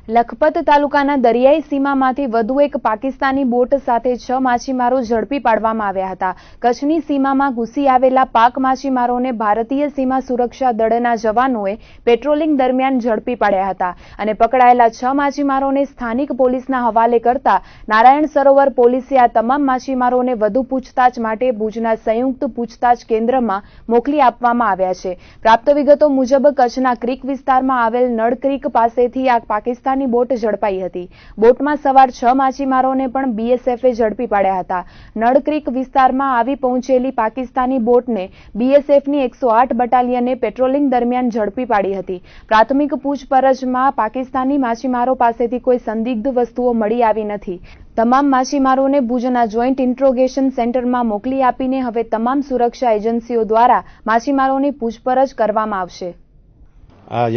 લખપત તાલુકાના દરિયાઈ સીમામાંથી વધુ એક પાકિસ્તાની બોટ સાથે 6 માછીમારો ઝડપી પાડવામાં આવ્યા હતા. કચ્છની સીમામાં ઘૂસી આવેલા પાક માછીમારોને ભારતીય સીમા સુરક્ષા દળના જવાનોએ પેટ્રોલિંગ દરમિયાન ઝડપી પાડ્યા હતા અને પકડાયેલા 6 માછીમારોને સ્થાનિક પોલીસના હવાલે કરતા નારાયણ સરોવર પોલીસે આ તમામ માછીમારોને વધુ પૂછતાછ માટે ભુજના સંયુક્ત પૂછતાછ કેન્દ્રમાં મોકલી આપવામાં આવ્યા છે. પ્રાપ્ત વિગતો મુજબ કચ્છના ક્રીક વિસ્તારમાં આવેલ નળ ક્રીક પાસેથી આ પાકિસ્તાન બોટ ઝડપાઈ હતી. બોટમાં સવાર 6 માછીમારોને પણ બીએસએફે ઝડપી પાડ્યા હતા. નળ ક્રીક વિસ્તારમાં આવી પહોંચેલી પાકિસ્તાની બોટને બીએસએફની 108 બટાલિયને પેટ્રોલિંગ દરમિયાન ઝડપી પાડી હતી. પ્રાથમિક પૂછપરછમાં પાકિસ્તાની માછીમારો પાસેથી કોઈ સંદિગ્ધ વસ્તુઓ મળી આવી નથી. તમામ માછીમારોને ભુજના જોઈન્ટ ઇન્ટ્રોગેશન સેન્ટરમાં મોકલી આપીને હવે તમામ સુરક્ષા એજન્સીઓ દ્વારા માછીમારોની પૂછપરછ કરવામાં આવશે.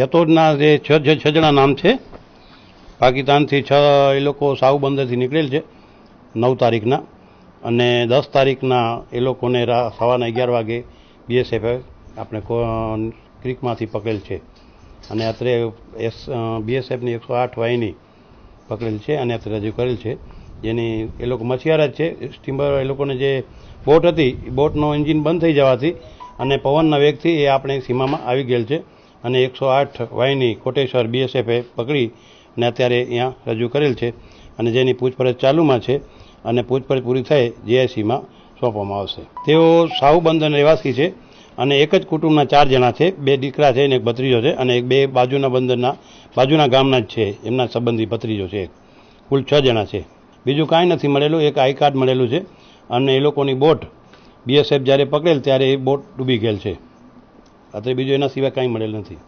યતોડના જે 6 જણા નામ છે. પાકિસ્તાનથી 6 એ લોકો સાઉ બંદરથી નીકળેલ છે 9 તારીખના અને 10 તારીખના એ લોકોને સવારના 11 વાગે બીએસએફે આપણે ક્રીકમાંથી પકડેલ છે અને અત્યારે બીએસએફની 108 વાહિની પકડેલ છે અને અત્યારે રજૂ કરેલ છે. જેની એ લોકો મછીયારા જ છે. સ્ટીમર એ લોકોને જે બોટ હતી એ બોટનો એન્જિન બંધ થઈ જવાથી અને પવનના વેગથી એ આપણે સીમામાં આવી ગયેલ છે અને 108 વાહિની કોટેશ્વર બીએસએફે પકડી અને અત્યારે અહીંયા રજૂ કરેલ છે અને જેની પૂછપરછ ચાલુમાં છે અને પૂછપરછ પૂરી થાય જીઆઈસીમાં સોંપવામાં આવશે. તેઓ સાઉ બંદરના રહેવાસી છે અને એક જ કુટુંબના 4 જણા છે. 2 દીકરા છે અને એક ભત્રીજો છે અને 2 બાજુના બંદરના બાજુના ગામના જ છે. એમના સંબંધી ભત્રીજો છે. કુલ 6 જણા છે. બીજું કાંઈ નથી મળેલું. એક આઈ કાર્ડ મળેલું છે અને એ લોકોની બોટ બીએસએફ જ્યારે પકડેલ ત્યારે એ બોટ ડૂબી ગયેલ છે. અત્યારે બીજું એના સિવાય કાંઈ મળેલ નથી.